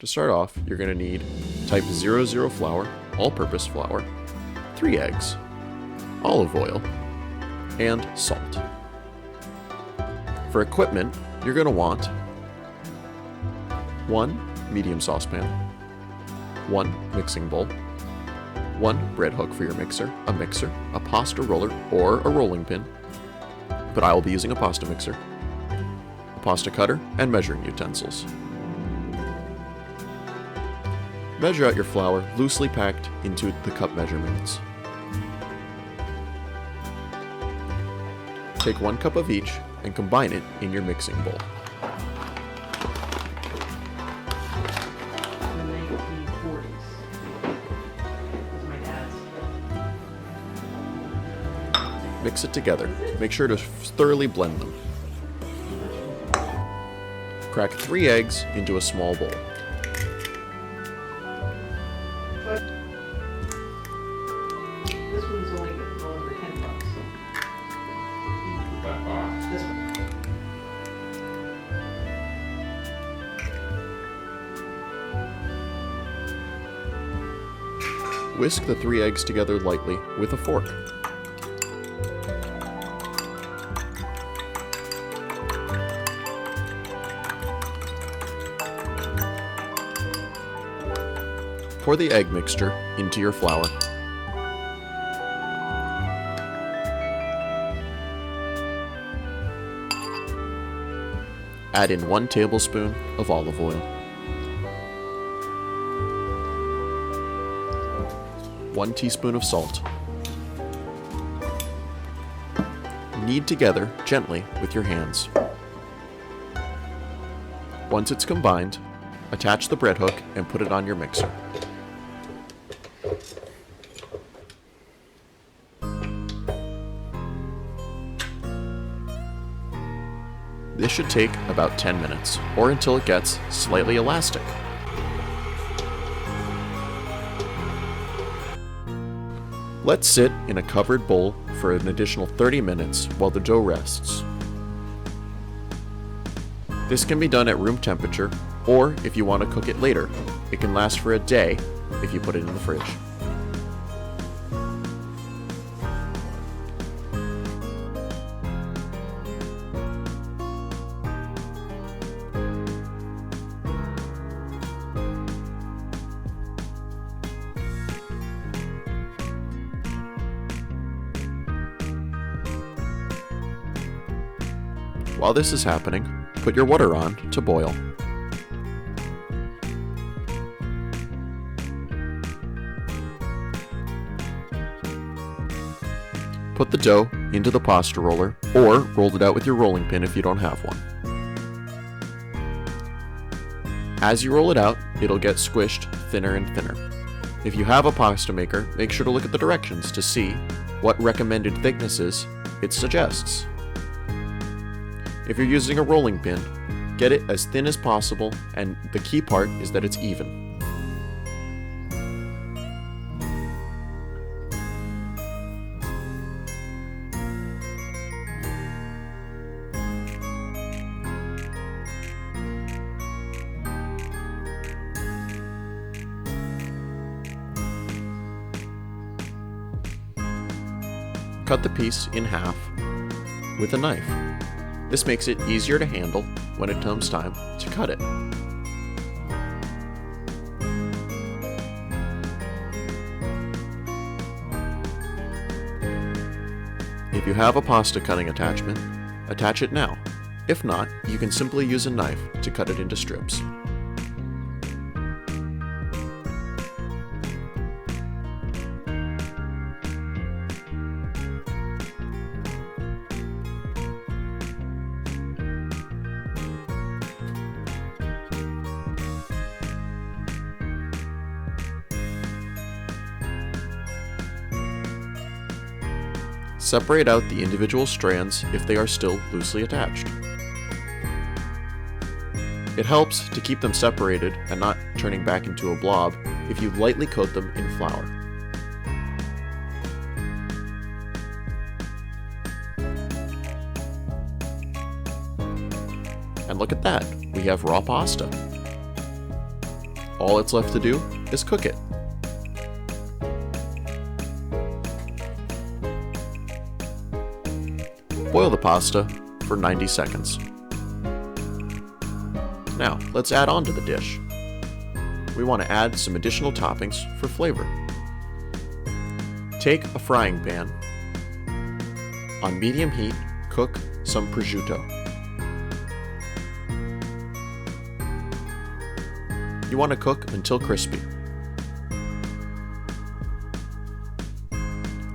To start off, you're going to need type 00 flour, all-purpose flour, 3 eggs, olive oil, and salt. For equipment, you're going to want 1 medium saucepan, 1 mixing bowl, 1 bread hook for your mixer, a pasta roller or a rolling pin, but I will be using a pasta mixer, a pasta cutter, and measuring utensils. Measure out your flour loosely packed into the cup measurements. Take 1 cup of each and combine it in your mixing bowl. Mix it together. Make sure to thoroughly blend them. Crack 3 eggs into a small bowl. This one's only over $10. This one. Whisk the 3 eggs together lightly with a fork. Pour the egg mixture into your flour. Add in 1 tablespoon of olive oil, 1 teaspoon of salt. Knead together gently with your hands. Once it's combined, attach the bread hook and put it on your mixer. This should take about 10 minutes, or until it gets slightly elastic. Let's sit in a covered bowl for an additional 30 minutes while the dough rests. This can be done at room temperature, or if you want to cook it later. It can last for a day if you put it in the fridge. While this is happening, put your water on to boil. Put the dough into the pasta roller, or roll it out with your rolling pin if you don't have one. As you roll it out, it'll get squished thinner and thinner. If you have a pasta maker, make sure to look at the directions to see what recommended thicknesses it suggests. If you're using a rolling pin, get it as thin as possible, and the key part is that it's even. Cut the piece in half with a knife. This makes it easier to handle when it comes time to cut it. If you have a pasta cutting attachment, attach it now. If not, you can simply use a knife to cut it into strips. Separate out the individual strands if they are still loosely attached. It helps to keep them separated and not turning back into a blob if you lightly coat them in flour. And look at that, we have raw pasta. All it's left to do is cook it. Boil the pasta for 90 seconds. Now, let's add on to the dish. We want to add some additional toppings for flavor. Take a frying pan. On medium heat, cook some prosciutto. You want to cook until crispy.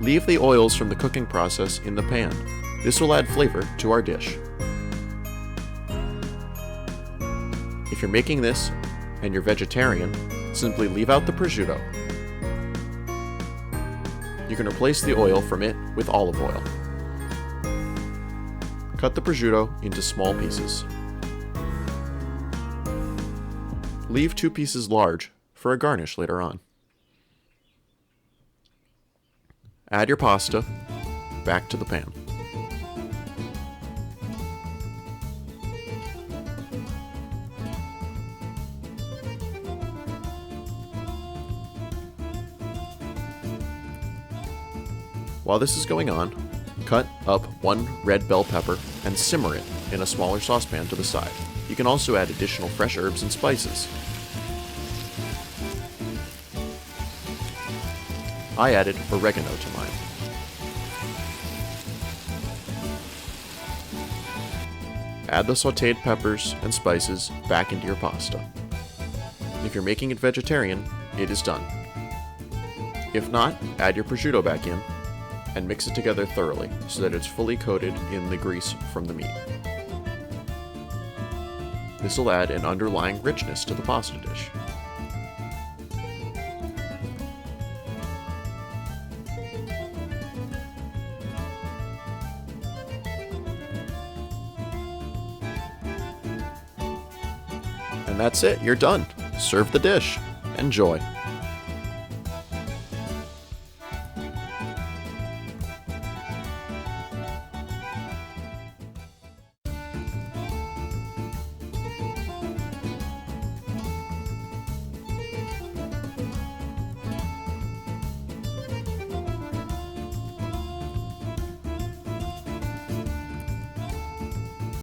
Leave the oils from the cooking process in the pan. This will add flavor to our dish. If you're making this and you're vegetarian, simply leave out the prosciutto. You can replace the oil from it with olive oil. Cut the prosciutto into small pieces. Leave 2 pieces large for a garnish later on. Add your pasta back to the pan. While this is going on, cut up 1 red bell pepper and simmer it in a smaller saucepan to the side. You can also add additional fresh herbs and spices. I added oregano to mine. Add the sautéed peppers and spices back into your pasta. If you're making it vegetarian, it is done. If not, add your prosciutto back in and mix it together thoroughly so that it's fully coated in the grease from the meat. This will add an underlying richness to the pasta dish. And that's it, you're done. Serve the dish. Enjoy.